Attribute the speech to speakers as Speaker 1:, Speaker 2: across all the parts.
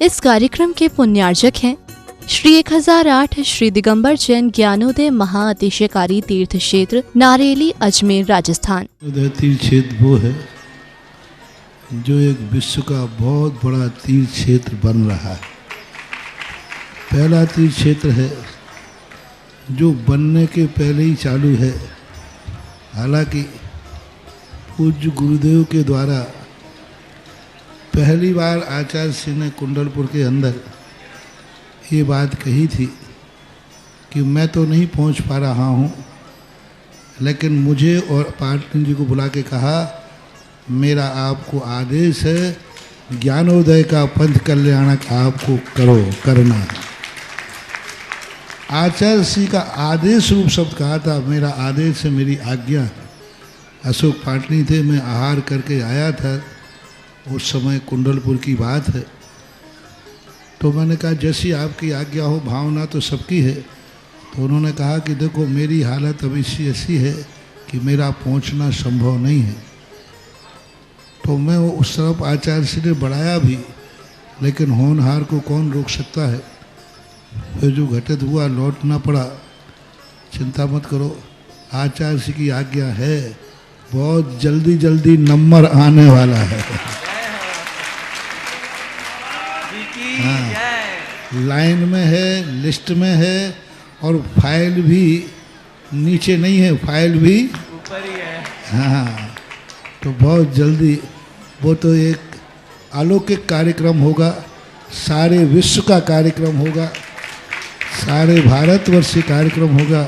Speaker 1: इस कार्यक्रम के पुण्यार्जक हैं श्री 1008 श्री दिगंबर जैन ज्ञानोदय महाअतिशयकारी तीर्थ क्षेत्र नारेली अजमेर राजस्थान।
Speaker 2: तीर्थ क्षेत्र वो है जो एक विश्व का बहुत बड़ा तीर्थ क्षेत्र बन रहा है। पहला तीर्थ क्षेत्र है जो बनने के पहले ही चालू है। हालांकि पूज्य गुरुदेव के द्वारा पहली बार आचार्य श्री ने कुंडलपुर के अंदर ये बात कही थी कि मैं तो नहीं पहुंच पा रहा हूं, लेकिन मुझे और पाटनी जी को बुला के कहा मेरा आपको आदेश है, ज्ञानोदय का पंथ कल्याणक आपको करना है। आचार्य श्री का आदेश रूप शब्द कहा था, मेरा आदेश है, मेरी आज्ञा। अशोक पाटनी थे, मैं आहार करके आया था, उस समय कुंडलपुर की बात है। तो मैंने कहा जैसी आपकी आज्ञा हो, भावना तो सबकी है। तो उन्होंने कहा कि देखो मेरी हालत अभी ऐसी है कि मेरा पहुंचना संभव नहीं है। तो मैं वो उस तरफ आचार्य श्री ने बढ़ाया भी, लेकिन होनहार को कौन रोक सकता है। फिर जो घटित हुआ लौटना पड़ा। चिंता मत करो, आचार्य श्री की आज्ञा है, बहुत जल्दी जल्दी नंबर आने वाला है। हाँ, लाइन में है, लिस्ट में है, और फाइल भी नीचे नहीं है, फाइल भी
Speaker 3: ऊपर ही है।
Speaker 2: हाँ, तो बहुत जल्दी वो तो एक अलौकिक कार्यक्रम होगा, सारे विश्व का कार्यक्रम होगा, सारे भारतवर्ष का कार्यक्रम होगा।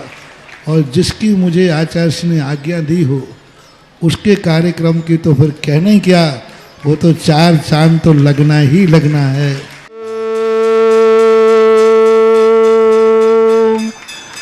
Speaker 2: और जिसकी मुझे आचार्य ने आज्ञा दी हो उसके कार्यक्रम की तो फिर कहना ही क्या, वो तो 4 चांद तो लगना ही लगना है।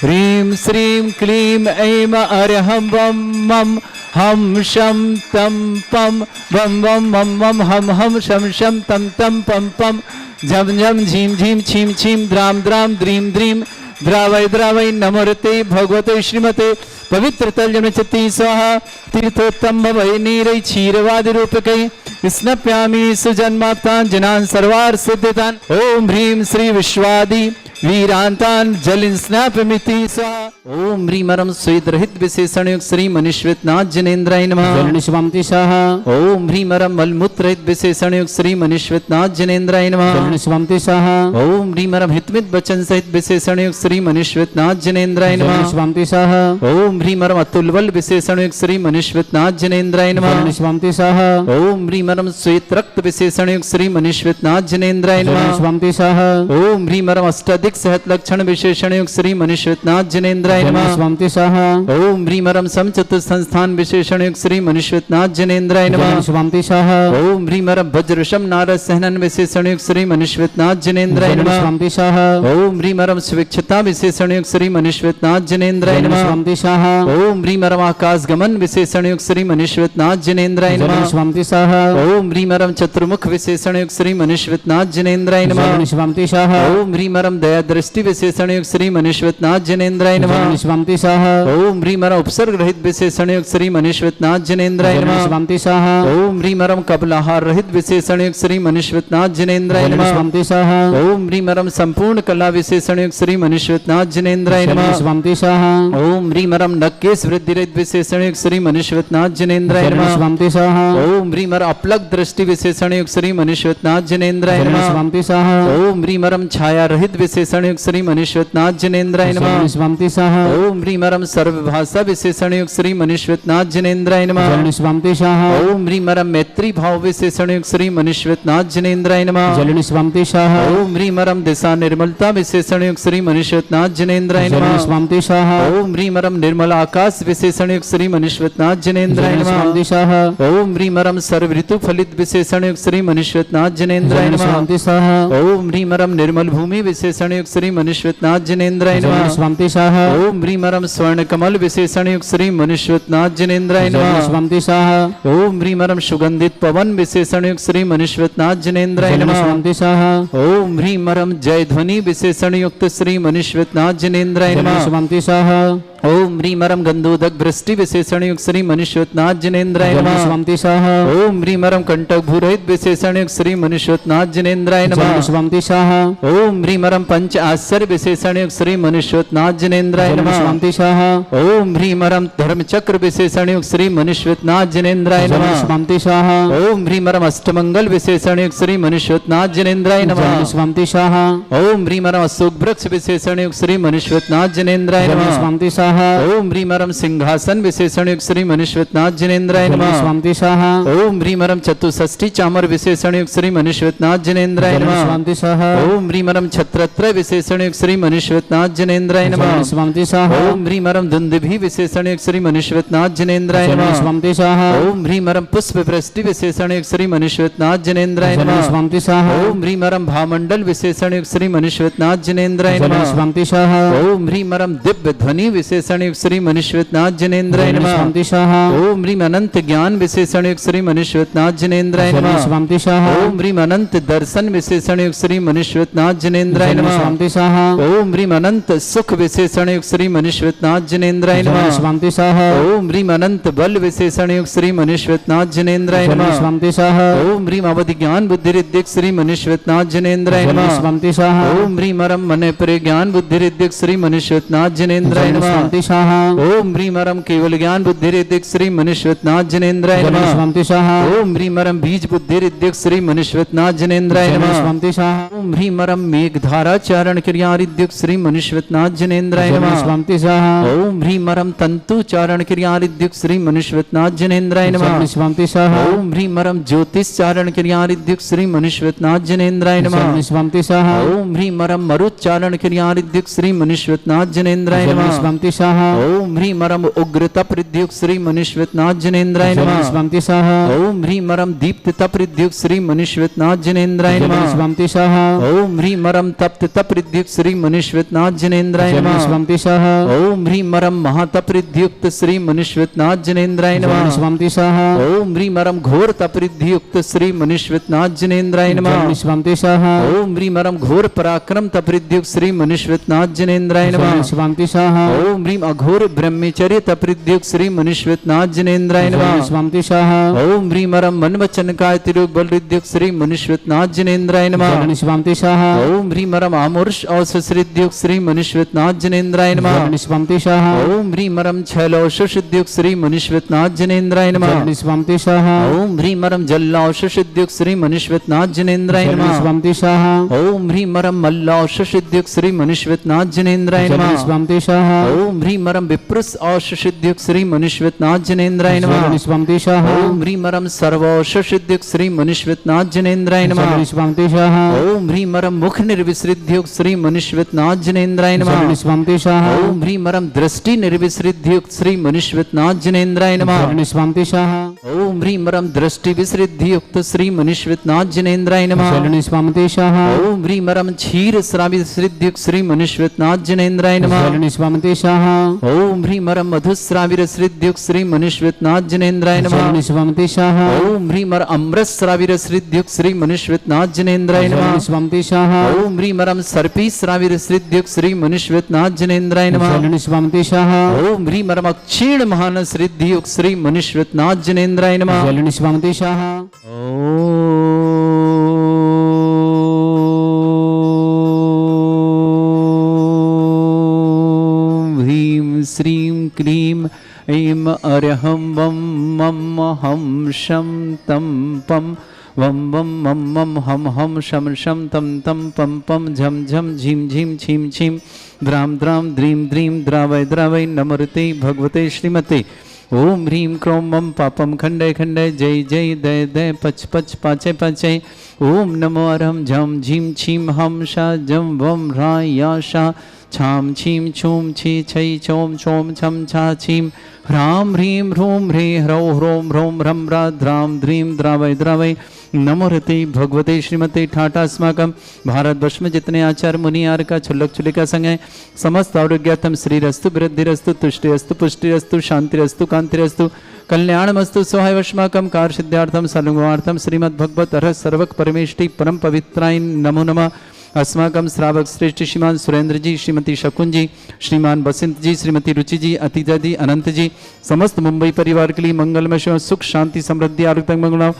Speaker 3: ह्रीं श्रीं क्लीं ऐं अरहं वं मं हम शम तम पम वम वम मम मम हम हम शम शम तम तम पम पम झम झम झीम झीम छीम छीम द्राम द्राम द्रीम द्रीम द्रावय द्रावय नमोरते भगवते श्रीमते पवित्र तलजनचति स्वाहा तीर्थोत्तम भवै नीरै क्षीरवादि रूपकै स्नप्यामि सुजन्माप्तान् जनान् सर्वार्थ सिद्धितान्। ओम ह्रीं श्री विश्वादि वीरांतान जलिन स्नापमिति स्वाहा। ओम ह्रीमरम स्वेदरहित विशेषणयुक्त श्री मनीश्वरनाथ जनेन्द्राय नमः। जलनिष्वामति स्वाहा। ओम ह्रीमरम मलमूत्रहित विशेषणयुक्त श्री मनीश्वरनाथ जनेन्द्राय नमः। जलनिष्वामति स्वाहा। ओम ह्रीमरम हितमित वचन सहित विशेषणयुक्त श्री मनीश्वरनाथ जनेन्द्राय नमः। जलनिष्वामति स्वाहा। ओम ह्रीमरम अतुलबल विशेषणयुक्त श्री मनीश्वरनाथ जनेन्द्राय नमः। जलनिष्वामति स्वाहा। ओम ह्रीमरम श्वेत रक्त विशेषणयुक्त श्री मनीश्वरनाथ जनेन्द्राय नमः। जलनिष्वामति स्वाहा। ओम ह्रीमरम अष्टाधिक सहत लक्षण विशेषण युक्त श्री मनीश्वरनाथ जनेन्द्राय नमः। स्वामति स्वाहा। ओम ह्रीमरम समचतुर संस्थान विशेषण युक्त श्री मनीश्वरनाथ जनेन्द्राय नमः। स्वामति स्वाहा। ओम ह्रीमरम वज्रशम नारद सहनन विशेषण युक्त श्री मनीश्वरनाथ जनेन्द्राय नमः। स्वामति स्वाहा। ओम ह्रीमरम स्वेच्छता विशेषण युक्त श्री मनीश्वरनाथ जनेन्द्राय नमः। स्वामति स्वाहा। ओम ह्रीमरम आकाश गमन विशेषण युक्त श्री मनीश्वरनाथ जनेन्द्राय नमः। स्वामति स्वाहा। ओम ह्रीमरम चतुर्मुख विशेषण युक्त श्री मनीश्वरनाथ जनेन्द्राय नमः। स्वामति स्वाहा। ओम ह्रीमरम दया दृष्टि विशेषण युक्त श्री मनीश्वरनाथ जनेन्द्राय नमः। स्वामति स्वाहा। ओम ह्रीमरम उपसर्ग रहित विशेषण युक्त श्री मनीश्वरनाथ जनेन्द्राय नमः। स्वामति स्वाहा। ओम ह्रीमरम कबलाहार रहित विशेषण युक्त श्री मनीश्वरनाथ जनेन्द्राय नमः। स्वामति स्वाहा। ओम ह्रीमरम संपूर्ण कला विशेषण युक्त श्री मनीश्वरनाथ जनेन्द्राय नमः। स्वामति स्वाहा। ओम ह्रीमरम नक्केश वृद्धि रहित विशेषण युक्त श्री मनीश्वरनाथ जनेन्द्राय नमः। स्वामति स्वाहा। ओम ह्रीमरम अपलक दृष्टि विशेषण युक्त श्री मनीश्वरनाथ जनेन्द्राय नमः। स्वामति स्वाहा। ओम ह्रीमरम छाया रहित विशेषण युक्त श्री मनीश्वरनाथ जनेन्द्राय नमः। स्वामति स्वाहा। ओम ह्रीमरम सर्वभाषा विशेषण युक्त श्री मनीश्वरनाथ जनेन्द्राय नमः। स्वामति स्वाहा। ओम ह्रीमरम मैत्री भाव विशेषण युक्त श्री मनीश्वरनाथ जनेन्द्राय नमः। स्वामति स्वाहा। ओम ह्रीमरम दिशा निर्मलता विशेषण युक्त श्री मनीश्वरनाथ जनेन्द्राय नमः। स्वामति स्वाहा। ओम ह्रीमरम निर्मल आकाश विशेषण युक्त श्री मनीश्वरनाथ जनेन्द्राय नमः। स्वामति स्वाहा। ओम ह्रीमरम सर्व ऋतु फलित विशेषण युक्त श्री मनीश्वरनाथ जनेन्द्राय नमः। स्वामति स्वाहा। ओम ह्रीमरम निर्मल भूमि विशेषण युक्त श्री मनीश्वरनाथ जनेन्द्राय नमः। स्वामति स्वाहा। ओम ह्रीमरम स्वर्ण कमल विशेषण युक्त श्री मनीश्वरनाथ जनेन्द्राय नमः। स्वामति स्वाहा। ओम ह्रीमरम सुगंधित पवन विशेषण युक्त श्री मनीश्वरनाथ जनेन्द्राय नमः। स्वामति स्वाहा। ओम ह्रीमरम जय ध्वनि विशेषण युक्त श्री मनीश्वरनाथ जनेन्द्राय नमः। स्वामति स्वाहा। ओम ओम ह्रीमरम गंधोदक वृष्टि विशेषण युक्त श्री मनुष्योत्नाथ जिनेन्द्राय नमः
Speaker 4: स्वंति सह
Speaker 3: ओम ह्रीमरम कंटक भूरहित विशेषण युक्त श्री मनुष्योत्नाथ जिनेन्द्राय नमः
Speaker 4: स्वंति सह
Speaker 3: ओम ह्रीमरम पंच आश्चर्य विशेषण युक्त श्री मनुष्योत्नाथ जिनेन्द्राय नमः
Speaker 4: स्वंति सह
Speaker 3: ओम ह्रीमरम धर्म चक्र विशेषण युक्त श्री मनुष्योत्नाथ जिनेन्द्राय नमः
Speaker 4: स्वंति सह
Speaker 3: ओम ह्रीमरम अष्टमंगल विशेषण युक्त श्री मनुष्योत्नाथ जिनेन्द्राय नमः
Speaker 4: स्वंति सह
Speaker 3: ओम ह्रीमरम अशोक वृक्ष विशेषण युक्त श्री मनुष्योत्नाथ जिनेन्द्राय नमः
Speaker 4: स्वंति सह
Speaker 3: ओम ह्रीमरम सिंहासन विशेषण युक्त श्री मनुष्योत्नाथ जिनेन्द्राय नमः
Speaker 4: स्वंति सह
Speaker 3: ओम ह्रीमरम चतुष्षष्ठी चामर विशेषण युक्त श्री मनुष्योत्नाथ जिनेन्द्राय नमः
Speaker 4: स्वंति सह
Speaker 3: ओम ह्रीमरम छत्रत्र विशेषण युक्त श्री मनुष्योत्नाथ जिनेन्द्राय नमः
Speaker 4: स्वंति सह
Speaker 3: ओम ह्रीमरम दुंदुभि विशेषण युक्त श्री मनुष्योत्नाथ जिनेन्द्राय नमः
Speaker 4: स्वंति सह
Speaker 3: ओम ह्रीमरम पुष्प वृष्टि विशेषण युक्त श्री मनुष्योत्नाथ जिनेन्द्राय नमः
Speaker 4: स्वंति सह
Speaker 3: ओम ह्रीमरम भामंडल विशेषण युक्त श्री मनुष्योत्नाथ जिनेन्द्राय नमः
Speaker 4: स्वंति सह
Speaker 3: ओम ह्रीमरम दिव्य ध्वनि विशेषण युक्त श्री मनुष्योत्नाथ जिनेन्द्राय नमः
Speaker 4: स्वंति सह
Speaker 3: ओम ह्रीम अनंत ज्ञान विशेषण युक्त श्री मनुष्योत्नाथ जिनेन्द्राय नमः
Speaker 4: स्वंति सह
Speaker 3: ओम ह्रीम अनंत दर्शन विशेषण युक्त श्री मनुष्योत्नाथ जिनेन्द्राय नमः
Speaker 4: स्वंति सह
Speaker 3: ओम ह्रीम अनंत सुख विशेषण युक्त श्री मनुष्योत्नाथ जिनेन्द्राय नमः
Speaker 4: स्वंति सह
Speaker 3: ओम ह्रीम अनंत बल विशेषण युक्त श्री मनुष्योत्नाथ जिनेन्द्राय नमः
Speaker 4: स्वंति सह
Speaker 3: ओम ह्रीम अवधि ज्ञान बुद्धि रिद्धिक श्री मनुष्योत्नाथ जिनेन्द्राय नमः
Speaker 4: स्वंति सह
Speaker 3: ओम ह्रीमरम मन परे ज्ञान बुद्धि रिद्धिक श्री मनुष्योत्नाथ जिनेन्द्राय नमः
Speaker 4: स्वंति सह
Speaker 3: ओम ह्रीमरम केवल ज्ञान बुद्धि रिद्धिक श्री मनुष्योत्नाथ जिनेन्द्राय नमः
Speaker 4: स्वंति सह
Speaker 3: ओम ह्रीमरम बीज बुद्धि रिद्धिक श्री मनुष्योत्नाथ जिनेन्द्राय नमः
Speaker 4: स्वंति सह
Speaker 3: ओम ह्रीमरम मेघधारा चारण क्रिया रिद्धिक श्री मनुष्योत्नाथ जिनेन्द्राय नमः
Speaker 4: स्वंति सह
Speaker 3: ओम ह्रीमरम तंतु चारण क्रिया रिद्धिक श्री मनुष्योत्नाथ जिनेन्द्राय नमः
Speaker 4: स्वंति सह
Speaker 3: ओम ह्रीमरम ज्योतिष चारण क्रिया रिद्धिक श्री मनुष्योत्नाथ जिनेन्द्राय नमः
Speaker 4: स्वंति सह
Speaker 3: ओम ह्रीमरम मरुच्चारण क्रिया रिद्धिक श्री मनुष्योत्नाथ जिनेन्द्राय नमः
Speaker 4: स्वंति सह
Speaker 3: ओम ह्रीमरम उग्र तप रिद्धिक श्री मनुष्योत्नाथ जिनेन्द्राय नमः
Speaker 4: स्वंति सह
Speaker 3: ओम ह्रीमरम दीप्त तप रिद्धिक श्री मनुष्योत्नाथ जिनेन्द्राय नमः
Speaker 4: स्वंति सह
Speaker 3: ओम ह्रीमरम तप्त तप रिद्धिक श्री मनुष्योत्नाथ जिनेन्द्राय नमः
Speaker 4: स्वंति सह
Speaker 3: ओम ह्रीमरम महातप रिद्धियुक्त श्री मनुष्योत्नाथ जिनेन्द्राय नमः
Speaker 4: स्वंति सह
Speaker 3: ओम ह्रीमरम घोर तप रिद्धियुक्त श्री मनुष्योत्नाथ जिनेन्द्राय नमः
Speaker 4: स्वंति सह
Speaker 3: ओम ह्रीमरम घोर पराक्रम तप रिद्धियुक्त श्री मनुष्योत्नाथ जिनेन्द्राय नमः
Speaker 4: स्वंति सह
Speaker 3: ओम ह्रीम अघोर ब्रह्मचर्य तप रिद्धियुक्त श्री मनुष्योत्नाथ जिनेन्द्राय नमः
Speaker 4: स्वंति सह
Speaker 3: ओम ह्रीमरम मन वचन काय तिरुग बल रिद्धियुक्त श्री मनुष्योत्नाथ जिनेन्द्राय नमः
Speaker 4: स्वंति सह
Speaker 3: ओम ह्रीमरम आमुर्ष औषध रिद्धियुक्त श्री मनुष्योत्नाथ जिनेन्द्राय नमः
Speaker 4: स्वंति सह
Speaker 3: ओम ह्रीमरम छैलौषध रिद्धियुक्त श्री मनुष्योत्नाथ जिनेन्द्राय नमः
Speaker 4: स्वंति सह
Speaker 3: ओम ह्रीमरम जल्लाौषध रिद्धियुक्त श्री मनुष्योत्नाथ जिनेन्द्राय नमः
Speaker 4: स्वंति सह
Speaker 3: ओम ह्रीमरम मल्लाौषध रिद्धियुक्त श्री मनुष्योत्नाथ जिनेन्द्राय नमः
Speaker 4: स्वंति सह
Speaker 3: ओम ह्रीमरम विप्रुष औषध रिद्धियुक्त श्री मनुष्योत्नाथ जिनेन्द्राय नमः
Speaker 4: स्वंति सह
Speaker 3: ओम ह्रीमरम सर्वौषध रिद्धियुक्त श्री मनुष्योत्नाथ जिनेन्द्राय नमः
Speaker 4: स्वंति सह
Speaker 3: ओम ह्रीमरम मुख निर्विसृद्धियुक्त श्री मनुष्योत्नाथ जिनेन्द्राय नमः
Speaker 4: स्वंति सह
Speaker 3: ओम ह्रीमरम दृष्टि निर्विसृद्धियुक्त श्री मनुष्योत्नाथ जिनेन्द्राय नमः
Speaker 4: स्वंति सह
Speaker 3: ओम ह्रीमरम दृष्टि विसृद्धियुक्त श्री मनुष्योत्नाथ जिनेन्द्राय नमः
Speaker 4: स्वंति सह
Speaker 3: ओम ह्रीमरम क्षीर श्रावि विसृद्धियुक्त श्री मनुष्योत्नाथ जिनेन्द्राय नमः
Speaker 4: स्वंति सह
Speaker 3: ओम ह्रीमरम मधुस्राविर श्रीद्युक्त श्री मनुष्योत्नाथ जिनेन्द्राय नमः
Speaker 4: स्वंति सह
Speaker 3: ओम ह्रीमर अमृत श्राविर श्रीद्युक्त श्री मनुष्योत्नाथ जिनेन्द्राय नमः
Speaker 4: स्वंति सह
Speaker 3: ओम ह्रीमरम सर्पी श्राविर श्रीद्युक्त श्री मनुष्योत्नाथ जिनेन्द्राय नमः
Speaker 4: स्वंति सह
Speaker 3: ओम ह्रीमरम क्षीण महान श्रीद्युक्त श्री मनुष्योत्नाथ जिनेन्द्राय नमः
Speaker 4: स्वंति सह
Speaker 3: श्रीं क्लीं ऐं अर्हं वं मम हं शं तं पं वं वं मं मं हं हं शं शं तं तं पं पं झं झं झीं झीं छीं छीं द्रां द्रां द्रीं द्रीं द्रावय द्रावय नमोते भगवते श्रीमते ओम ह्रीं क्रों मम पापम खंडय खंडय जय जय दय दय पच पच पाचे पाचे ओम नमो अर्हं झं झीं छीं हं शा जं वं ह्रा या शा छाम छीम छूम छी छै छोम छोम छम छा छीम ह्रां ह्रीं ह्रूं ह्रे ह्रौं ह्रौं ह्रौं ह्रं ह्रा द्रां द्रीं द्रावय द्रावय नमोरते भगवते श्रीमते ठाटा अस्माकं भारतवर्ष में जितने आचार्य मुनि आर का छुल्लक छुलिका संग है समस्त आरोग्यार्थम श्रीरस्तु वृद्धिरस्तु तुष्टिरस्तु पुष्टिरस्तु शांतिरस्तु कांतिरस्तु कल्याणमस्तु सोहायवश्माकं कार्य सिद्धार्थम सलुगवार्थम श्रीमद् भगवत अर्ह सर्वक परमेष्टि परम पवित्राय नमो नमः अस्माकं श्रावक श्रेष्ठ श्रीमान सुरेंद्र जी, श्रीमती शकुन जी, श्रीमान बसंत जी, श्रीमती रुचि जी, अतिजा जी, अनंत जी, समस्त मुंबई परिवार के लिए मंगलमय शुभ, सुख शांति समृद्धि आरोग्य मंगल।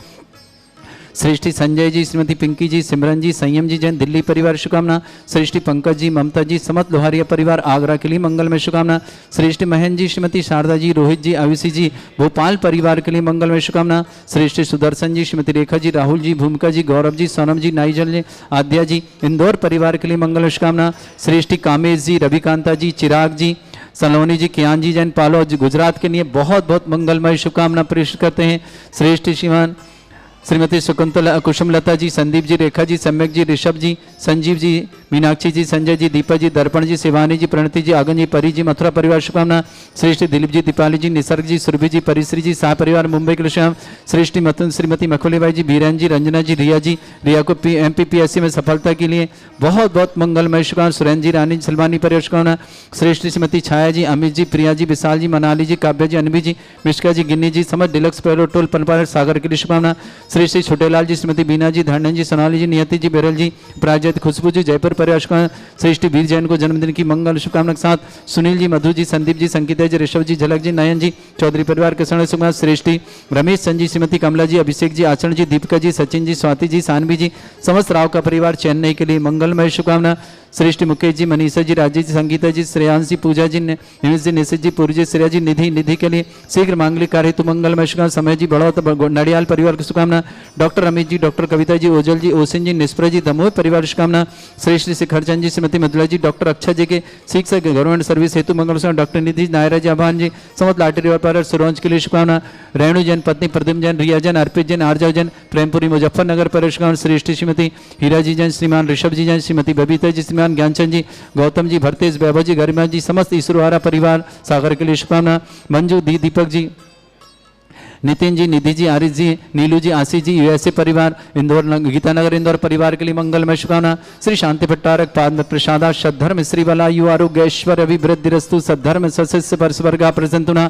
Speaker 3: श्रेष्ठी संजय जी, श्रीमती पिंकी जी, सिमरन जी, संयम जी जैन दिल्ली परिवार शुभकामना। श्रेष्ठी पंकज जी, ममता जी, समस्त लोहारिया परिवार आगरा के लिए मंगलमय शुभकामना। श्रेष्ठी महेंद्र जी, श्रीमती शारदा जी, रोहित जी, आयुषी जी, भोपाल परिवार के लिए मंगलमय शुभकामना। श्रेष्ठी सुदर्शन जी, श्रीमती रेखा जी, राहुल जी, भूमिका जी, गौरव जी, सोनम जी, नाइजल जी, आद्या जी, इंदौर परिवार के लिए मंगलमय शुभकामना। श्रेष्ठी कामेश जी, रविकांता जी, चिराग जी, सलोनी जी, कियान जी जैन पालो गुजरात के लिए बहुत बहुत मंगलमय शुभकामना प्रेषित करते हैं। श्रेष्ठ श्रीमान श्रीमती शकुंतला, कुसुमलता जी, संदीप जी, रेखा जी, सम्यक जी, ऋषभ जी, संजीव जी, मीनाक्षी जी, संजय जी, दीपा जी, दर्पण जी, शिवानी जी, प्रणति जी, आगन जी, परी जी, मथुरा परिवार शुभकामना। श्रेष्ठ दिलीप जी, दीपाली जी, निसर्ग जी, सुरभि जी, परिश्री जी, शाह परिवार मुंबई के लिए। श्रेष्ठी मतुन श्रीमती मखोलीबाई जी, बीरन जी, रंजना जी, रिया को MPPSC में सफलता के लिए बहुत बहुत मंगलमय शुभकामना। सुरेंद्र जी, रानी सलमानी परिवार शुभकामना। श्रेष्ठ श्रीमती छाया जी, अमित जी, प्रिया जी, विशाल जी, मनाली जी, काव्या जी, अनवी जी, मिश्का जी, गिन्नी जी, समझ डिलक्स पैरो टोल पनपार सागर के लिए शुभकामना। श्री श्री छोटेलाल जी, श्रीमती बीना जी, धरणन जी, सोनाली जी, नियति जी, बेरल जी, प्राजत, खुशबू जी, जयपुर परिवार शुभकामना। श्रेष्ठी वीर जैन को जन्मदिन की मंगल शुभकामना के साथ सुनील जी, मधु जी, संदीप जी, संकिता जी, ऋषभ जी, झलक जी, नयन जी, चौधरी परिवार के समय शुभकामना। श्रेष्ठी रमेश संजी, श्रीमती कमला जी, अभिषेक जी, आचरण जी, दीपिका जी, सचिन जी, स्वाति जी, सानवी जी, समस्त राव का परिवार चेन्नई के लिए मंगलमय शुभकामना। श्रेष्ठी मुकेश जी, मनीषा जी, राजेश जी, संगीता जी, श्रेयांश जी, पूजा जी, निमिष जी, निशित जी, पूरी जी, श्रेया जी, निधि के लिए शीघ्र मांगलिक कार्य हेतु मंगलमय शुभकामना। समय जी, बढ़ोत नडियाल परिवार की शुभकामना। डॉक्टर अमित जी, डॉक्टर कविता जी, ओजल जी, ओसिन जी, निष्प्र जी, दमोह परिवार शुभकामना। श्रेष्ठ शिखरचंद जी, श्रीमती मधुला जी, डॉक्टर अक्षय जी के शिक्षक गवर्नमेंट सर्विस हेतु मंगल शुभकामना। डॉक्टर निधि, नायरा जी, आभान जी, समस्त लाटरी परिवार सुरोंज के लिए शुभकामना। रेणु जैन, पत्नी प्रद्युम्न जैन, रिया जैन, अर्पित जैन, आर्जव जैन, प्रेमपुरी मुजफ्फरनगर परिवार शुभकामना। श्रेष्ठ श्रीमती हीरा जी जैन, श्रीमान ऋषभ जी जैन, श्रीमती बबीता जी, श्रीमान ज्ञानचंद जी, गौतम जी, भरतेश, वैभव जी, गरिमा जी, समस्त ईश्वरहारा परिवार सागर के लिए शुभकामना। मंजू दी, दीपक जी, नितिन जी, निधि जी, आरिफ जी, नीलू जी, आशीष जी, USA परिवार इंदौर, गीतानगर इंदौर परिवार के लिए मंगलमय शुभकामना। श्री शांति भट्टारक पाद प्रसादा सद्धर्म श्रीबला यु आरोग्य ऐश्वर्य अभिवृद्धिरस्तु सद्धर्म सस्य परस्वर्गा प्रसंतुना।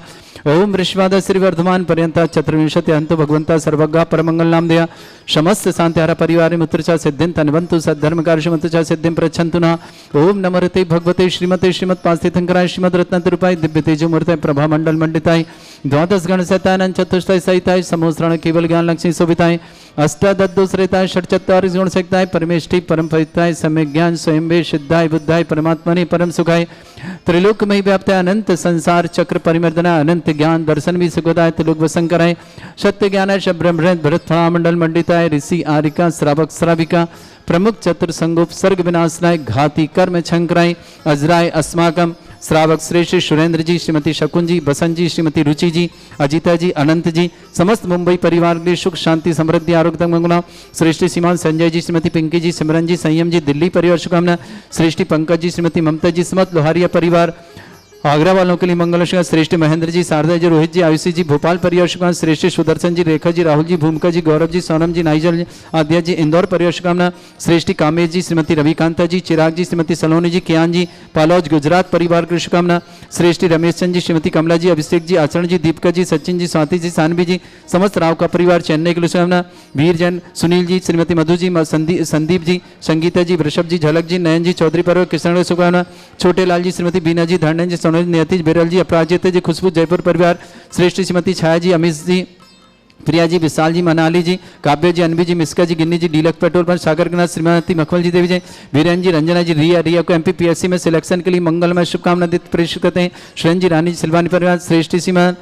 Speaker 3: ओम ऋषवाद श्री वर्धमान पर्यंता चतुर्विंशति अंतो भगवंता सर्वज्ञ परमंगल नाम दया समस्त शांतिहारा परिवार मुत्रचा सिद्धिं तन्वन्तु सद्धर्म कार्य सिद्धिं प्रच्छन्तुना। ओम नमरते भगवते श्रीमते श्रीमद पांचतीर्थंकराय श्रीमद रत्नतिरूपाय दिव्य तेजोमूर्तये प्रभा मंडल मंडिताय द्वादश गण शतानन चतुष्टय सहिताय समोसरण केवल ज्ञान लक्ष्मी शोभिताय अष्टादशरेताय षट्चत्वारि गुण सकताय परमेष्टि परम पवित्राय सम्य ज्ञान स्वयं वे सिद्धाय बुद्धाय परमात्मने परम सुखाय त्रिलोकमय व्याप्ताय अनंत संसार चक्र परिमर्दनाय अनंत ज्ञान दर्शन भी सुखदाय त्रिलोक वसंकराय सत्य ज्ञानाय ब्रह्म भरत मंडल मंडिताय ऋषि आरिका श्रावक श्राविका प्रमुख चतुर संगोप सर्ग विनाशनाय घाती कर्म छंकराय अजराय अस्माकम श्रावक श्रेष्ठ सुरेंद्र जी, श्रीमती शकुन जी, बसंत जी, श्रीमती रुचि जी, अजिता जी, अनंत जी, समस्त मुंबई परिवार के लिए सुख शांति समृद्धि आरोग्य मंगला। श्रेष्ठी सीमान संजय जी, श्रीमती पिंकी जी, सिमरन जी, संयम जी, दिल्ली परिवार शुभकामना। श्रेष्ठी पंकज जी, श्रीमती ममता जी, समस्त लोहारिया परिवार आगरा वालों के लिए मंगल शुभकामना। श्रेष्ठ महेंद्र जी, शारदा जी, रोहित जी, आयुषी जी, भोपाल परिवार शुभकामना। श्रेष्ठ सुदर्शन जी, रेखा जी, राहुल जी, भूमिका जी, गौरव जी, सोनम जी, नाइजल जी, आद्या जी, इंदौर परिवार शुभकामना। श्रेष्ठी कामेश जी, श्रीमती रविकांता जी, चिराग जी, श्रीमती सलोनी जी, कियान जी, पालौज गुजरात परिवार की शुभकामना। श्रेष्ठी रमेश चंद जी, श्रीमती कमला जी, अभिषेक जी, आचरण जी, दीपिका जी, सचिन जी, स्वाति जी, सानवी जी, समस्त राव का परिवार चेन्नई के लिए शुभकामना। वीर जैन, सुनील जी, श्रीमती मधु जी, संदीप जी, संगीता जी, वृषभ जी, झलक जी, नयन जी, चौधरी परिवार किशन शुभकामना। छोटे लाल जी, श्रीमती बीना जी, धरणन जी, सोनल नियति बेरल जी, अपराजित जी, खुशबू जयपुर परिवार। श्रेष्ठ श्रीमती छाया जी, अमित जी, प्रिया जी, विशाल जी, मनाली जी, काव्य जी, अनवी जी, मिस्का जी, गिन्नी जी, डीलक्स पेट्रोल पंप सागर के नाथ, श्रीमती मखमल जी, देवी जी, वीरेन जी, रंजना जी, रिया को MPPSC में सिलेक्शन के लिए मंगलमय शुभकामना प्रेषित करते हैं। श्रेन जी, रानी सिल्वानी परिवार। श्रेष्ठ सीमा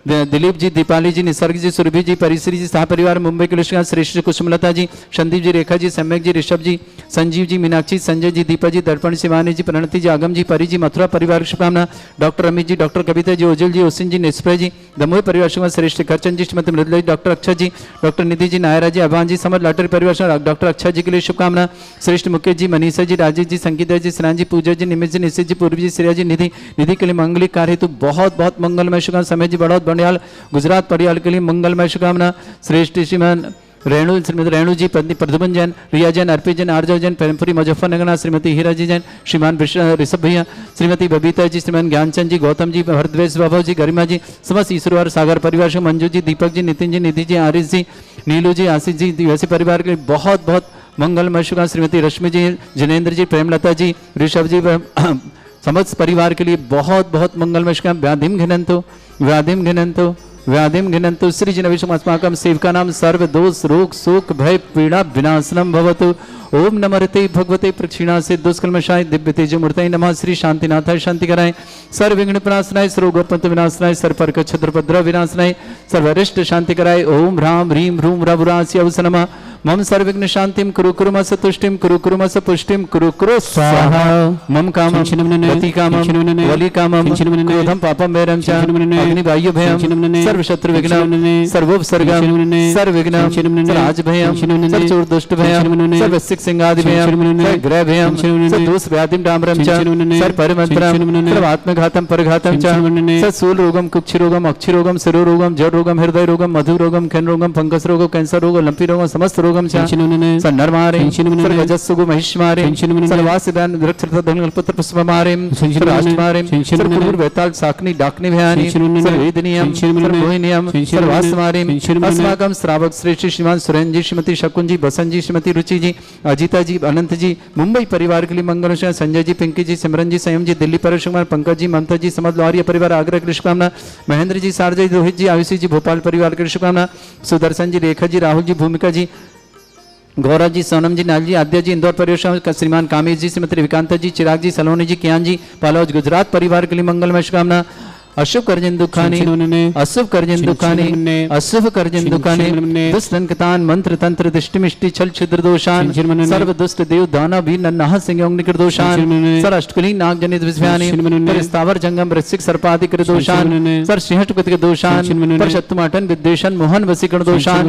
Speaker 3: दिलीप जी, दीपाली जी, निसर्ग जी, सुरभि जी, परिश्री जी, शाह परिवार मुंबई के लिए। श्रेष्ठ कुसुमलता जी, संदीप जी, रेखा जी, सम्यक जी, ऋषभ जी, संजीव जी, मीनाक्षी, संजय जी, दीपा जी, दर्पण शिवानी जी, प्रणति जी, आगम जी, परी जी, मथुरा परिवार की शुभकामना। डॉक्टर अमित जी, डॉक्टर कविता जी, ओजल जी, ओसिन जी, निष्प्रय जी, दमोह परिवार शुभकामना। श्रेष्ठ करचंद जी, श्रीमती मृदुला जी, डॉक्टर अक्षय जी, डॉक्टर निधि जी, नायरा जी, अभान जी, समझ लाटरी परिवार डॉक्टर अक्षय जी के लिए शुभकामना। श्रेष्ठ मुकेश जी, मनीषा जी, राजेश जी, संगीता जी, श्रान जी, पूजा जी, निमिष जी, निशित जी, पूर्वी जी, श्रेया जी, निधि के लिए मंगलिक कार्य हेतु बहुत बहुत मंगलमय शुभकामना। समय जी, बढ़ोत बंडियाल गुजरात परिवार के लिए मंगलमय शुभकामना। श्रेष्ठ श्रीमान श्रीमती रेणु जी, पत्नी प्रद्युम्न जैन, रिया जैन, अर्पित जैन, आर्जव जैन, प्रेमपुरी मुजफ्फरनगर, श्रीमती हीरा जी जैन, श्रीमान ऋषभ भैया, श्रीमती बबीता जी, श्रीमान ज्ञानचंद जी, गौतम जी, भरद्वेश वैभव जी, गरिमा जी, समस्त ईश्वर सागर परिवार से मंजू जी, दीपक जी, नितिन जी, निधि जी, आरिफ जी, नीलू जी, आशीष जी, वैसे परिवार के लिए बहुत बहुत मंगलमय शुभ श्रीमती रश्मि जी, जिनेंद्र जी, प्रेमलता जी, ऋषभ जी, समस्त परिवार के लिए बहुत बहुत मंगलमय शुभ। व्याधिम घिनंतु व्याधिम घिनंतु व्याधिम घिनंतु श्री जिनविषम अस्माकं सेवका नाम सर्व दोष रोग शोक भय पीड़ा विनाशनम भवतु। ओम नमरते भगवते प्रक्षिणा से दुष्कल्मषाय दिव्य तेज मूर्तये नमः। श्री शांतिनाथाय शांति कराय, सर्व विघ्न विनाशनाय, सर्वोपंत विनाशनाय, सर्वपर्क छत्रपद्र विनाशनाय, सर्वरिष्ट शांति कराय। ओम ह्रां ह्रीं ह्रूं रघुरास्य अवस नमः। मम सर्वविघ्न शांतिम कुरु कुरुमस तुष्टिम कुरु कुरुमस पुष्टिम कुरु कुरु स्वाहा। मम कामं गति कामं वली कामं क्रोधं पापं वैरं च अग्नि वायु भयं सर्व शत्रु विघ्नं सर्वोपसर्गं सर्वविघ्नं सर्वराज भयं सर्वचोर दुष्ट भयं सर्व सिक सिंगादि भयं सर्वग्रह भयं सर्वदोष व्याधिं डाम्रं च सर्वपरिमन्त्रं सर्वात्मघातं परघातं च सर्वशूल रोगं कुक्षि रोगं अक्षि रोगं शिरो रोगं जड़ रोगं हृदय रोगं मधु रोगं खैन रोगं फंगस रोगं कैंसर रोगं लंपी रोगं समस्त रोगं नरमारे सर्वजस्सुगु महिष्मारे सर्वासिदान वृक्षधन पुत्र पुष्पमारे सर्वाष्टमारे सर्वपूर्व वेताल साकनी डाकनी भयानी सर्ववेदनीयम सर्वमोहिनीयम सर्वास्मारे अस्माकं श्रावक श्रेष्ठ श्रीमान सुरेंद्र जी, श्रीमती शकुन जी, बसंत जी, श्रीमती रुचि जी, अजीता जी, अनंत जी, मुंबई परिवार के लिए मंगल। संजय जी, पिंकी जी, सिमरन जी, संयम जी, दिल्ली पर कुमार, पंकज जी, ममता जी, समझ लौरिया परिवार आगरा की शुभकामना। महेंद्र जी, शारजा जी, रोहित जी, आयुषी जी, भोपाल परिवार की शुभकामना। सुदर्शन जी, रेखा जी, राहुल जी, भूमिका जी, गौरव जी, सोनम जी, नाल जी, आद्या जी, इंदौर परिवेश श्रीमान कामेश जी, श्रीमती विकांता जी, चिराग जी, सलोनी जी, कियान जी, पालौज गुजरात परिवार के लिए मंगलमय शुभकामना। अशुभ कर्जन दुखानी अशुभ कर्जन दुखानी अशुभ कर्जन दुखानी दुष्टंकतान मंत्र तंत्र दृष्टि मिष्टि छल छिद्र दोषान सर्व दुष्ट देव दाना भी नन्नाह सिंह निकृ दोषान सर अष्टकुली नाग जनित विस्व्यानि पर स्थावर जंगम वृश्चिक सर्पादि कृ दोषान सर सिंहट कुतिक दोषान पर शत्रुमाटन विद्वेषण मोहन वसीकरण दोषान।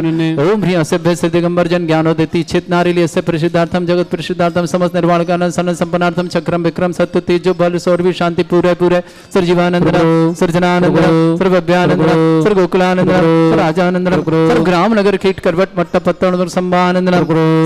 Speaker 3: ओम ह्रीं असभ्य से दिगंबर जन ज्ञानोदिति चित नारिली अस्य प्रसिद्धार्थम जगत प्रसिद्धार्थम समस्त निर्वाण कारण सन संपन्नार्थम चक्रम विक्रम सत्य तेजो बल सौरभि शांति पूरे पूरे सर्वजीवानंद सर्जनानंद सर्वव्यानंद सर्वगोकुलानंद सर्वराजानंद सर्वग्राम नगर कीट करवट मट्ट पत्तन संभानंद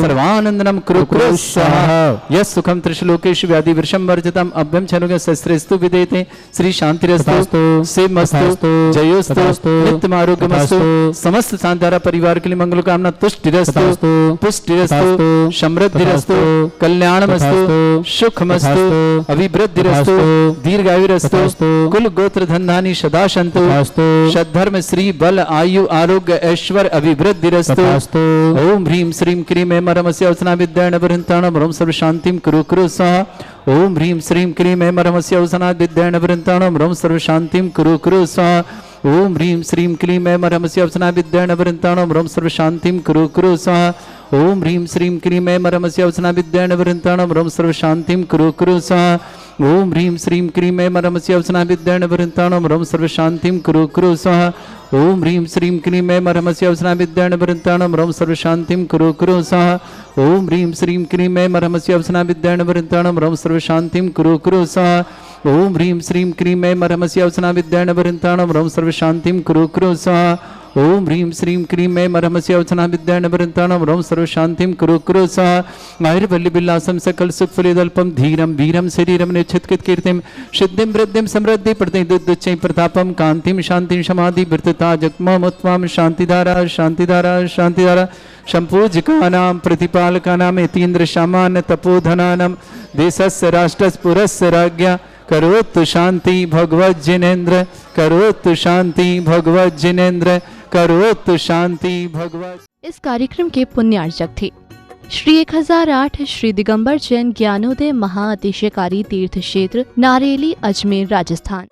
Speaker 3: सर्वानंदनम कुरु कुरु स्वाहा। यस सुखम त्रिशलोकेश व्याधि वृषम वर्जितम अभ्यम छनुग शस्त्रेस्तु विदेते श्री शांतिरस्तु सेमस्तु जयोस्तु नित्यम आरोग्यमस्तु। समस्त शांतारा परिवार के लिए मंगल कामना तुष्टिरस्तु पुष्टिरस्तु समृद्धिरस्तु कल्याणमस्तु सुखमस्तु अभिवृद्धिरस्तु दीर्घायुरस्तु कुल गोत्र धन्धानी सदा सन्तु सद्धर्म श्री बल आयु आरोग्य ऐश्वर अभिवृद्धिरस्तु। ओम ह्रीं श्रीं क्रीं ऐं मरमस्य अवसना विद्याण वृंताणम रोम सर्व शांतिम कुरु कुरु स्वाहा। ओम ह्रीं श्रीं क्रीं ऐं मरमस्य अवसना विद्याण वृंताणम रोम सर्व शांतिम कुरु कुरु स्वाहा। ओम ह्रीं श्रीं क्लीं ऐं मरमस्य अवसना विद्याण वृंताणम रोम सर्व शांतिम कुरु कुरु स्वाहा। ओम ह्रीं श्रीं क्लीं ऐं मरमस्य अवसना विद्याण वृंताणम रोम सर्व शांतिम कुरु कुरु स्वाहा। ओम ह्रीं श्रीं क्लीं ऐं मरमस्य अवसना विद्याण वृंताणम रोम सर्व शांतिम कुरु कुरु स्वाहा। ओम ह्रीं श्रीं क्लीं ऐं मरमस्य अवसना विद्याण वृंताणम रोम सर्व शांतिम कुरु कुरु स्वाहा। ओम ह्रीं श्रीं क्लीं ऐं मरमस्य अवसना विद्याण वृंताणम रोम सर्व शांतिम कुरु कुरु स्वाहा। ओम ह्रीं श्रीं क्लीं ऐं मरमस्य अवसना विद्याण वृंताणम रोम सर्व शांतिम कुरु कुरु स्वाहा। ओम ह्रीं श्रीं क्लीं ऐं मरमस्य अवसना विद्याण वृंताणम रोम सर्व शांतिम कुरु कुरु स्वाहा। आयुर्वल्ली बिल्लासम सकल सुख फलिदल्पम धीरम वीरम शरीरम निच्छितकृत कीर्तिम सिद्धिम वृद्धिम समृद्धि प्रतिदुच्चै प्रतापम कांतिम शांतिम समाधि वृत्तता जगमोत्वाम शांतिधारा शांतिधारा शांतिधारा संपूज्यकानां प्रतिपालकानां यतीन्द्र सामान्य तपोधनानां देशस्य राष्ट्रस्य पुरस्य राज्ञा करोतु शांति भगवत जिनेन्द्र करोतु शांति भगवत जिनेन्द्र करोतु शांति भगवत।
Speaker 1: इस कार्यक्रम के पुण्यार्चक थे श्री 1008 श्री दिगंबर जैन ज्ञानोदय महाअतिशयकारी तीर्थ क्षेत्र नारेली अजमेर राजस्थान।